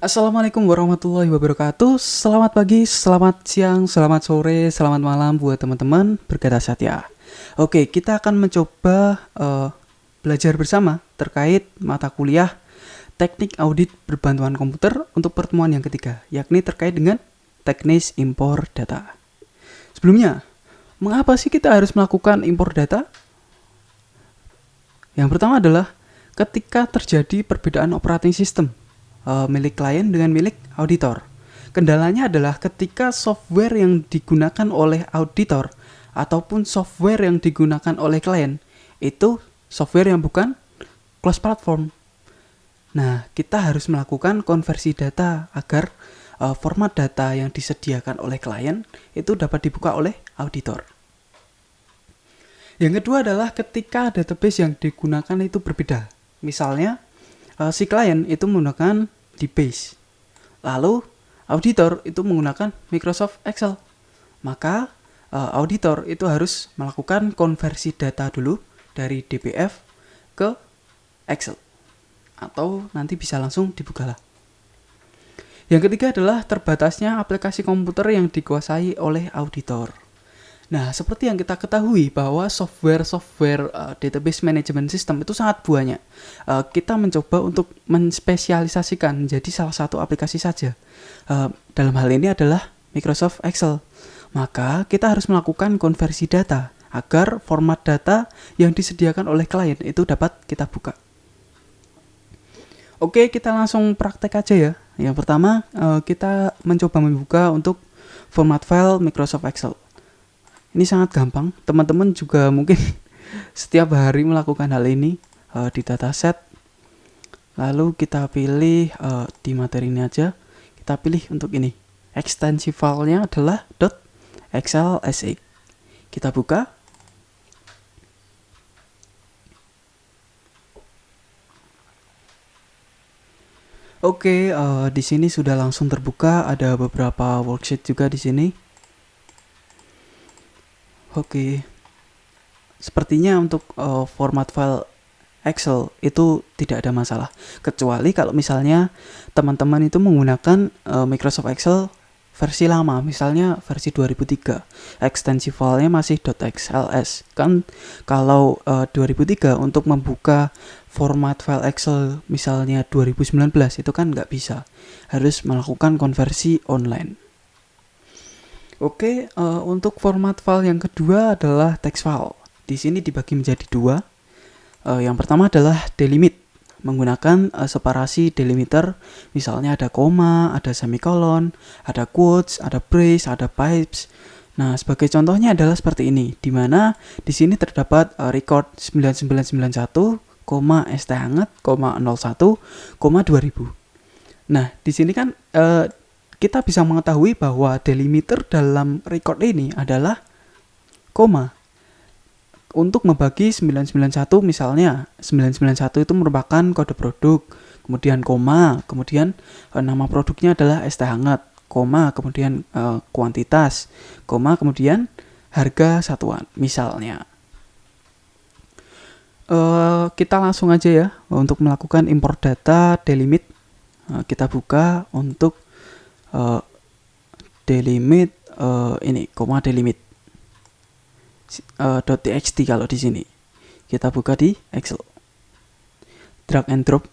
Assalamualaikum warahmatullahi wabarakatuh. Selamat pagi, selamat siang, selamat sore, selamat malam buat teman-teman berkata Satya. Oke, kita akan mencoba belajar bersama terkait mata kuliah Teknik Audit Berbantuan Komputer untuk pertemuan yang ketiga, yakni terkait dengan teknis impor data. Sebelumnya, mengapa sih kita harus melakukan impor data? Yang pertama adalah ketika terjadi perbedaan operating system milik klien dengan milik auditor. Kendalanya adalah ketika software yang digunakan oleh auditor ataupun software yang digunakan oleh klien itu software yang bukan closed platform. Nah, kita harus melakukan konversi data agar format data yang disediakan oleh klien itu dapat dibuka oleh auditor. Yang kedua adalah ketika database yang digunakan itu berbeda. Misalnya, si klien itu menggunakan DBase, lalu auditor itu menggunakan Microsoft Excel. Maka auditor itu harus melakukan konversi data dulu dari DBF ke Excel, atau nanti bisa langsung dibuka lah. Yang ketiga adalah terbatasnya aplikasi komputer yang dikuasai oleh auditor. Nah, seperti yang kita ketahui bahwa software database management system itu sangat banyak. Kita mencoba untuk menspesialisasikan menjadi salah satu aplikasi saja. Dalam hal ini adalah Microsoft Excel. Maka kita harus melakukan konversi data agar format data yang disediakan oleh klien itu dapat kita buka. Oke, kita langsung praktek aja ya. Yang pertama, kita mencoba membuka untuk format file Microsoft Excel. Ini sangat gampang, teman-teman juga mungkin setiap hari melakukan hal ini di dataset. Lalu kita pilih di materi ini aja, kita pilih untuk ini. Ekstensi filenya adalah .xlsx. Kita buka. Oke, di sini sudah langsung terbuka, ada beberapa worksheet juga di sini. Oke, sepertinya untuk format file Excel itu tidak ada masalah. Kecuali kalau misalnya teman-teman itu menggunakan Microsoft Excel versi lama, misalnya versi 2003. Ekstensi filenya masih .xls. Kan kalau 2003 untuk membuka format file Excel misalnya 2019 itu kan nggak bisa. Harus melakukan konversi online. Oke, untuk format file yang kedua adalah text file. Di sini dibagi menjadi dua. Yang pertama adalah delimit, menggunakan separasi delimiter. Misalnya ada koma, ada semikolon, ada quotes, ada brace, ada pipes. Nah, sebagai contohnya adalah seperti ini, di mana di sini terdapat record 9991, st hangat, 01, 2000. Nah, di sini kan kita bisa mengetahui bahwa delimiter dalam record ini adalah koma. Untuk membagi 991 misalnya, 991 itu merupakan kode produk, kemudian koma, kemudian nama produknya adalah es teh hangat, koma, kemudian kuantitas, koma, kemudian harga satuan misalnya. Kita langsung aja ya untuk melakukan import data delimit. Kita buka untuk delimit ini koma delimit .txt kalau di sini. Kita buka di Excel. Drag and drop.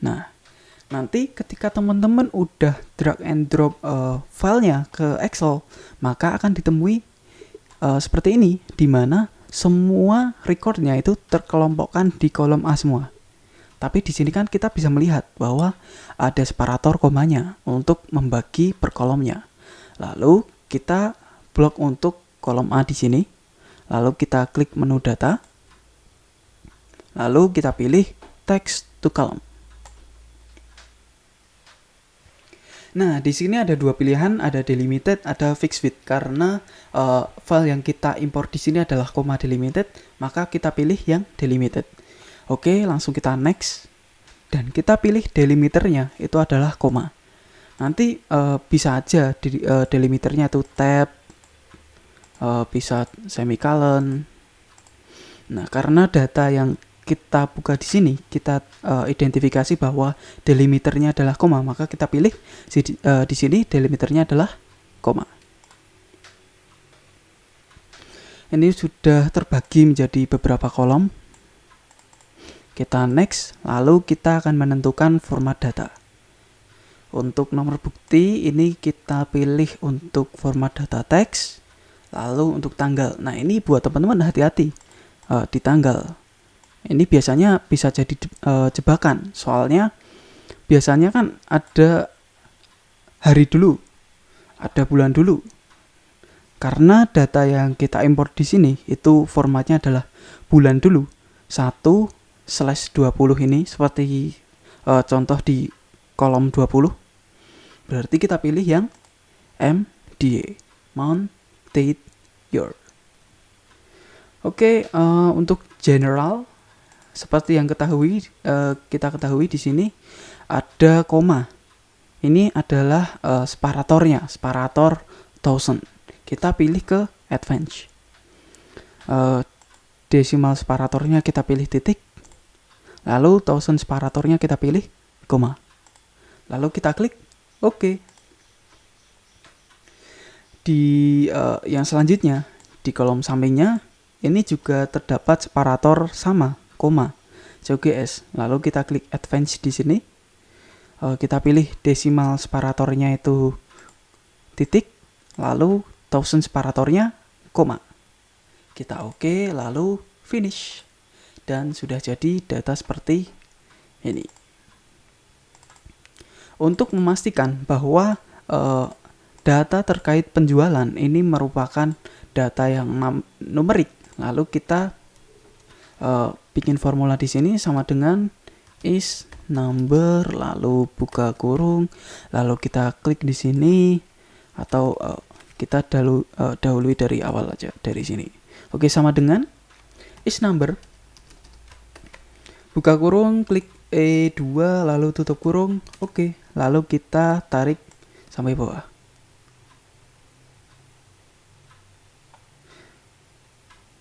Nah, nanti ketika teman-teman udah drag and drop filenya ke Excel, maka akan ditemui seperti ini, di mana semua recordnya itu terkelompokkan di kolom A semua. Tapi di sini kan kita bisa melihat bahwa ada separator komanya untuk membagi per kolomnya. Lalu kita blok untuk kolom A di sini. Lalu kita klik menu data. Lalu kita pilih text to column. Nah, di sini ada dua pilihan, ada delimited, ada fixed width. Karena file yang kita import di sini adalah koma delimited, maka kita pilih yang delimited. Oke, langsung kita next. Dan kita pilih delimiternya, itu adalah koma. Nanti bisa aja delimiternya itu tab, bisa semikolon. Nah, karena data yang kita buka di sini, kita identifikasi bahwa delimiternya adalah koma, maka kita pilih di sini delimiternya adalah koma. Ini sudah terbagi menjadi beberapa kolom. Kita next, lalu kita akan menentukan format data. Untuk nomor bukti ini kita pilih untuk format data teks, lalu untuk tanggal. Nah, ini buat teman-teman hati-hati di tanggal. Ini biasanya bisa jadi jebakan, soalnya biasanya kan ada hari dulu, ada bulan dulu. Karena data yang kita import di sini itu formatnya adalah bulan dulu 1/20 ini, seperti contoh di kolom 20. Berarti kita pilih yang MDA, month, date, year. Oke, untuk general seperti yang kita ketahui di sini ada koma. Ini adalah separatornya, separator 1000. Kita pilih ke advance. Desimal separatornya kita pilih titik. Lalu 1000 separatornya kita pilih koma. Lalu kita klik OK. Di yang selanjutnya di kolom sampingnya ini juga terdapat separator sama koma COGS. Lalu kita klik advance di sini. Kita pilih desimal separatornya itu titik, lalu 1000 separatornya koma. Kita OK, lalu finish. Dan sudah jadi data seperti ini. Untuk memastikan bahwa data terkait penjualan ini merupakan data yang numerik, lalu kita bikin formula di sini sama dengan is number, lalu buka kurung, lalu kita klik di sini, atau kita dahului dari awal aja dari sini. Oke, sama dengan is number, buka kurung, klik E2, lalu tutup kurung. Oke, lalu kita tarik sampai bawah.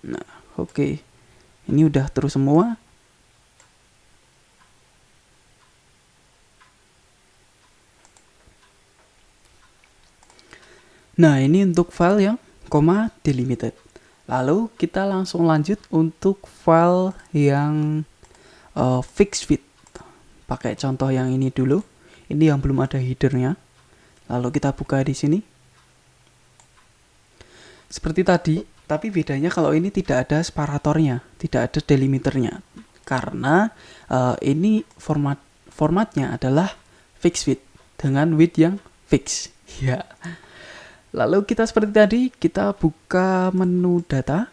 Nah, oke. Ini udah terus semua. Nah, ini untuk file yang koma delimited. Lalu kita langsung lanjut untuk file yang fixed width. Pakai contoh yang ini dulu. Ini yang belum ada headernya. Lalu kita buka di sini. Seperti tadi, tapi bedanya kalau ini tidak ada separatornya, tidak ada delimiternya. Karena ini formatnya adalah fixed width dengan width yang fix. Ya. Lalu kita seperti tadi, kita buka menu data.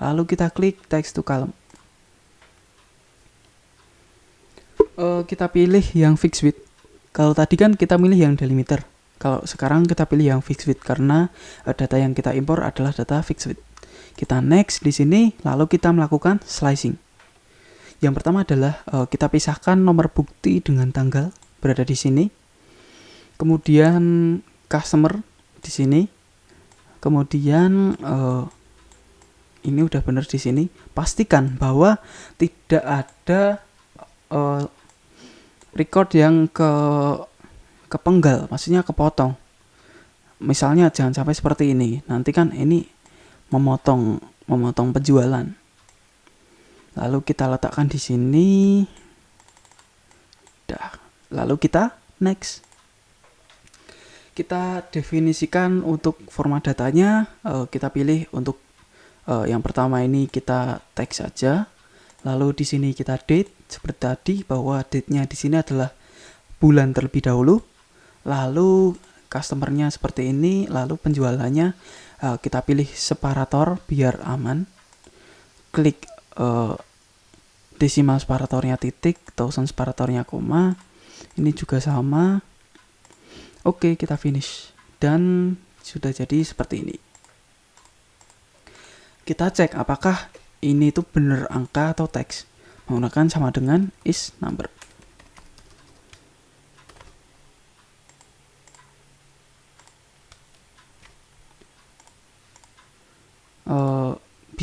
Lalu kita klik text to column. Kita pilih yang fixed width. Kalau tadi kan kita pilih yang delimiter. Kalau sekarang kita pilih yang fixed width karena data yang kita impor adalah data fixed width. Kita next di sini, lalu kita melakukan slicing. Yang pertama adalah kita pisahkan nomor bukti dengan tanggal berada di sini. Kemudian customer di sini. Kemudian ini udah benar di sini. Pastikan bahwa tidak ada record yang kepenggal, maksudnya kepotong. Misalnya jangan sampai seperti ini. Nanti kan ini memotong penjualan. Lalu kita letakkan di sini. Lalu kita next. Kita definisikan untuk format datanya, kita pilih untuk yang pertama ini kita teks saja. Lalu di sini kita date seperti tadi, bahwa date-nya di sini adalah bulan terlebih dahulu. Lalu customer-nya seperti ini, lalu penjualannya kita pilih separator biar aman. Klik desimal separatornya titik, 1000 separatornya koma. Ini juga sama. Oke, kita finish. Dan sudah jadi seperti ini. Kita cek apakah ini tuh benar angka atau teks. Menggunakan sama dengan is number.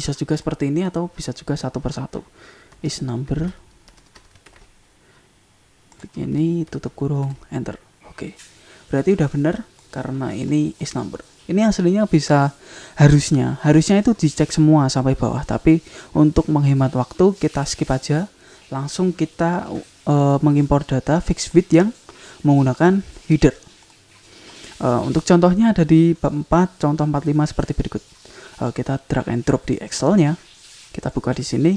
Bisa juga seperti ini atau bisa juga satu persatu. Is number. Begini, tutup kurung, enter. Oke. Berarti udah benar karena ini is number. Ini aslinya harusnya itu dicek semua sampai bawah, tapi untuk menghemat waktu kita skip aja, langsung kita mengimpor data fixed width yang menggunakan header. Untuk contohnya ada di bab 4 contoh 45 seperti berikut. Kita drag and drop di Excel-nya, kita buka di sini.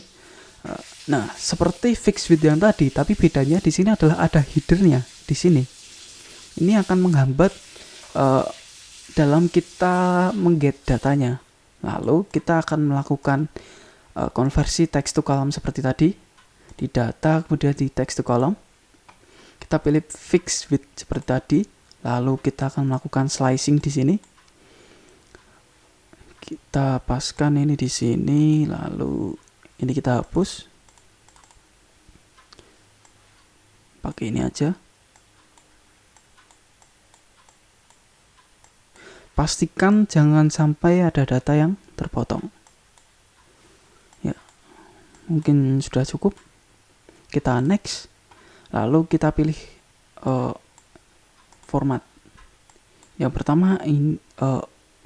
Nah, seperti fixed width yang tadi, tapi bedanya di sini adalah ada headernya di sini. Ini akan menghambat dalam kita mengget datanya. Lalu kita akan melakukan konversi text to column seperti tadi. Di data, kemudian di text to column. Kita pilih fixed width seperti tadi. Lalu kita akan melakukan slicing di sini. Kita paskan ini di sini, lalu ini kita hapus. Pakai ini aja. Pastikan jangan sampai ada data yang terpotong. Ya, mungkin sudah cukup. Kita next. Lalu kita pilih format. Yang pertama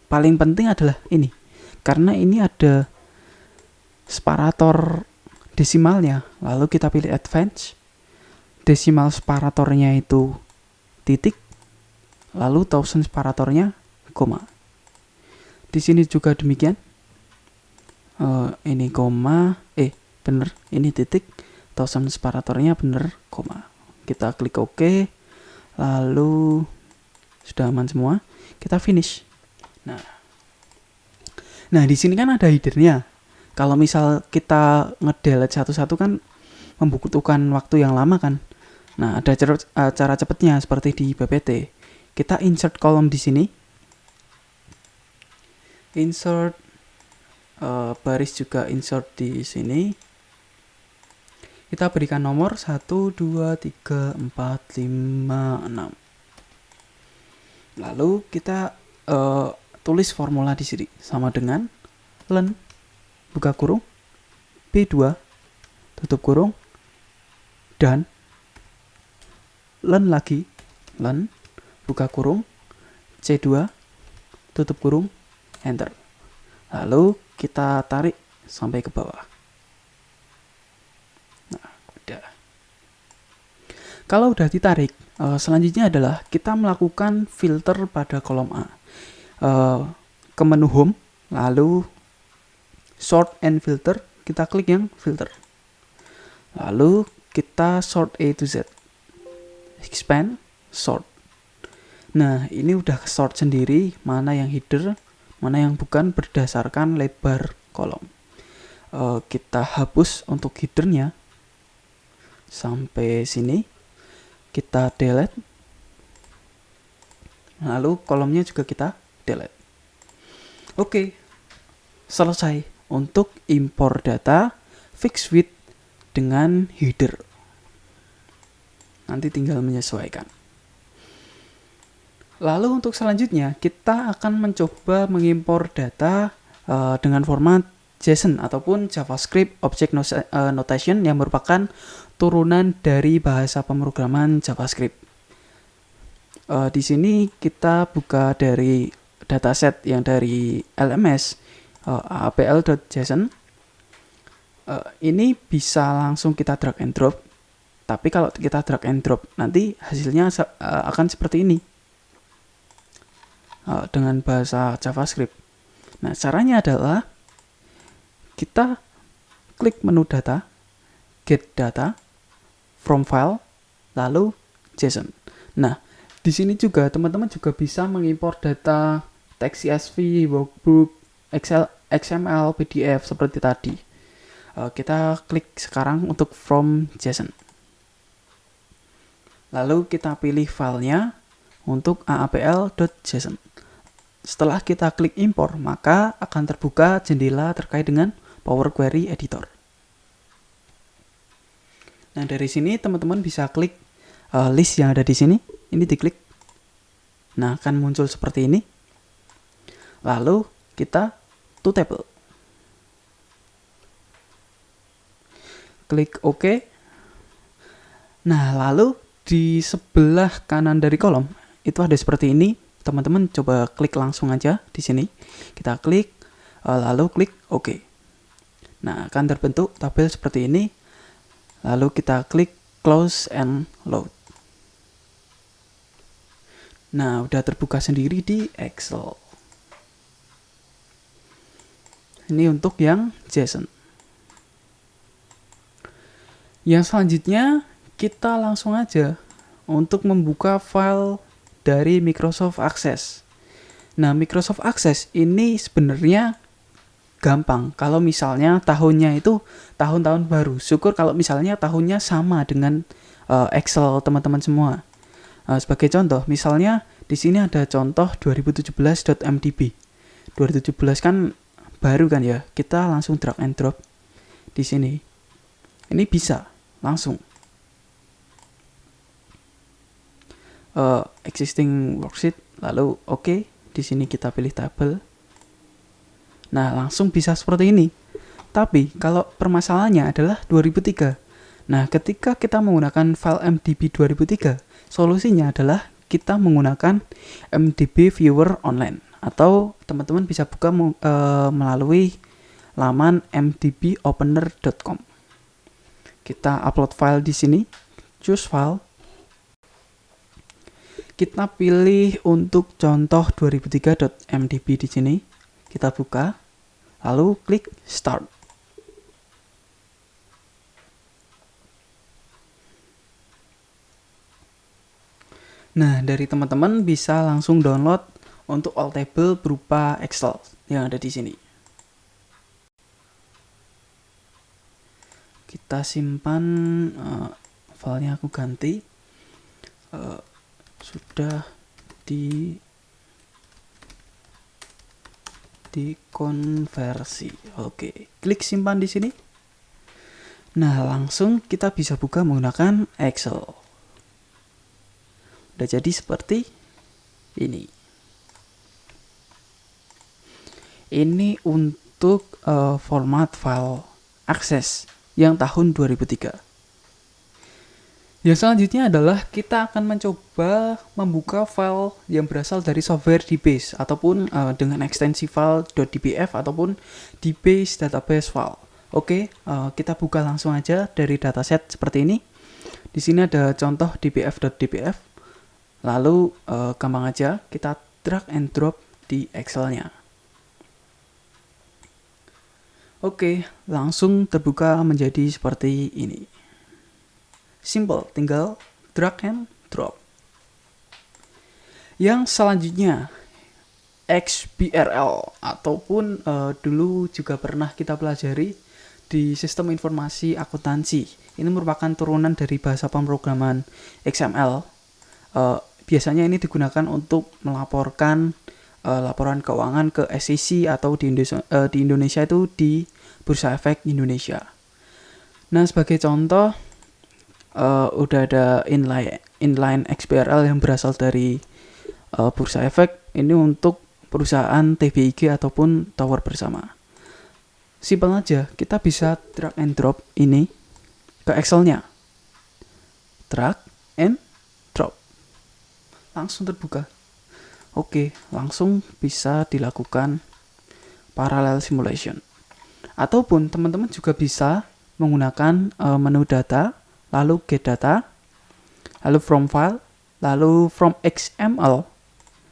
paling penting adalah ini. Karena ini ada separator desimalnya. Lalu kita pilih advance. Desimal separatornya itu titik. Lalu thousand separatornya koma. Di sini juga demikian. Ini koma, bener, ini titik. Thousand separatornya bener, koma. Kita klik OK. Lalu sudah aman semua. Kita finish. Nah di sini kan ada headernya. Kalau misal kita ngedelete satu-satu kan membutuhkan waktu yang lama kan. Nah ada cara cepatnya seperti di BPT. Kita insert column di sini. Insert baris juga insert di sini. Kita berikan nomor 1, 2, 3, 4, 5, 6. Lalu kita tulis formula di sini sama dengan len buka kurung B2 tutup kurung dan len lagi len buka kurung C2 tutup kurung enter. Lalu kita tarik sampai ke bawah. Nah, udah. Kalau udah ditarik, selanjutnya adalah kita melakukan filter pada kolom A. Ke menu home, lalu sort and filter, kita klik yang filter. Lalu kita sort A to Z. Expand, sort. Nah, ini udah sort sendiri mana yang header, mana yang bukan berdasarkan lebar kolom. Kita hapus untuk headernya sampai sini. Kita delete. Lalu kolomnya juga kita delete. Oke. Selesai untuk impor data fixed width dengan header. Nanti tinggal menyesuaikan. Lalu untuk selanjutnya kita akan mencoba mengimpor data dengan format JSON ataupun JavaScript Object Notation yang merupakan turunan dari bahasa pemrograman JavaScript. Di sini kita buka dari dataset yang dari LMS apl.json. Ini bisa langsung kita drag and drop. Tapi kalau kita drag and drop nanti hasilnya akan seperti ini. Dengan bahasa JavaScript. Nah, caranya adalah kita klik menu data, get data, from file, lalu JSON. Nah, di sini juga teman-teman juga bisa mengimpor data teks CSV, workbook, Excel, XML, PDF seperti tadi. Kita klik sekarang untuk from JSON. Lalu kita pilih filenya untuk aapl.json. Setelah kita klik impor, maka akan terbuka jendela terkait dengan Power Query Editor. Nah, dari sini teman-teman bisa klik list yang ada di sini. Ini diklik. Nah, akan muncul seperti ini. Lalu kita to table. klik OK. Nah, lalu di sebelah kanan dari kolom itu ada seperti ini. Teman-teman coba klik langsung aja di sini. Kita klik, lalu klik OK. Nah, akan terbentuk tabel seperti ini. Lalu kita klik close and load. Nah, udah terbuka sendiri di Excel. Ini untuk yang JSON. Yang selanjutnya kita langsung aja untuk membuka file dari Microsoft Access. Nah, Microsoft Access ini sebenarnya gampang kalau misalnya tahunnya itu tahun-tahun baru. Syukur kalau misalnya tahunnya sama dengan Excel teman-teman semua. Sebagai contoh, misalnya di sini ada contoh 2017.mdb. 2017 kan baru kan ya. Kita langsung drag and drop di sini. Ini bisa langsung. Existing worksheet, lalu OK. Di sini kita pilih tabel. Nah, langsung bisa seperti ini. Tapi kalau permasalahannya adalah 2003. Nah, ketika kita menggunakan file MDB 2003, solusinya adalah kita menggunakan MDB Viewer Online. Atau teman-teman bisa buka melalui laman mdbopener.com. Kita upload file di sini, choose file. Kita pilih untuk contoh 2003.mdb di sini. Kita buka, lalu klik start. Nah, dari teman-teman bisa langsung download untuk all table berupa Excel yang ada di sini. Kita simpan, filenya aku ganti. Sudah dikonversi. Oke, klik simpan di sini. Nah, langsung kita bisa buka menggunakan Excel. Udah jadi seperti ini. Ini untuk format file Access yang tahun 2003. Yang selanjutnya adalah kita akan mencoba membuka file yang berasal dari software DBase ataupun dengan ekstensi file .dbf ataupun DBase database file. Oke, kita buka langsung aja dari dataset seperti ini. Di sini ada contoh dbf.dbf. Lalu gampang aja kita drag and drop di Excel-nya. Oke, langsung terbuka menjadi seperti ini. Simple, tinggal drag and drop. Yang selanjutnya XBRL ataupun dulu juga pernah kita pelajari di sistem informasi akuntansi. Ini merupakan turunan dari bahasa pemrograman XML. Biasanya ini digunakan untuk melaporkan laporan keuangan ke SEC atau di Indonesia itu di Bursa Efek Indonesia. Nah, sebagai contoh udah ada inline XBRL yang berasal dari Bursa Efek. Ini untuk perusahaan TBIG ataupun Tower Bersama. Simpel aja, kita bisa drag and drop ini ke Excel-nya. Drag and drop. Langsung terbuka. Oke, langsung bisa dilakukan parallel simulation. Ataupun teman-teman juga bisa menggunakan menu data, lalu get data, lalu from file, lalu from XML,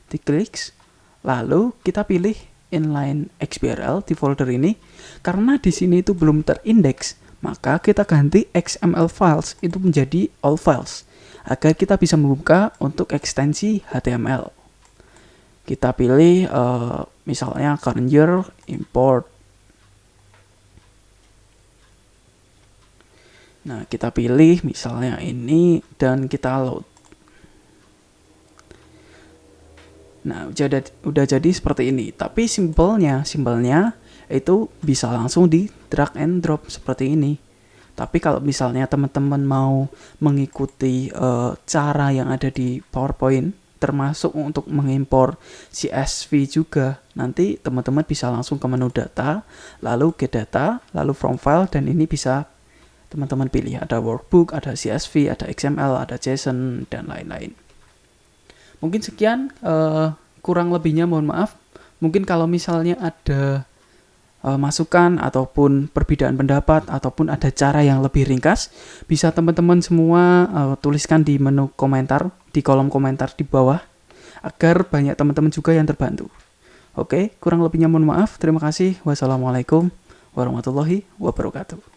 diklik, lalu kita pilih inline XBRL di folder ini. Karena di sini itu belum terindeks, maka kita ganti XML files itu menjadi all files agar kita bisa membuka untuk ekstensi HTML. Kita pilih misalnya current year, import. Nah, kita pilih misalnya ini dan kita load. Nah, udah jadi seperti ini. Tapi simbolnya itu bisa langsung di drag and drop seperti ini. Tapi kalau misalnya teman-teman mau mengikuti cara yang ada di PowerPoint, termasuk untuk mengimpor CSV juga, nanti teman-teman bisa langsung ke menu data, lalu get data, lalu from file, dan ini bisa teman-teman pilih. Ada workbook, ada CSV, ada XML, ada JSON, dan lain-lain. Mungkin sekian, kurang lebihnya mohon maaf. Mungkin kalau misalnya ada masukan ataupun perbedaan pendapat ataupun ada cara yang lebih ringkas, bisa teman-teman semua tuliskan di menu komentar, di kolom komentar di bawah, agar banyak teman-teman juga yang terbantu. Oke, kurang lebihnya mohon maaf. Terima kasih. Wassalamualaikum warahmatullahi wabarakatuh.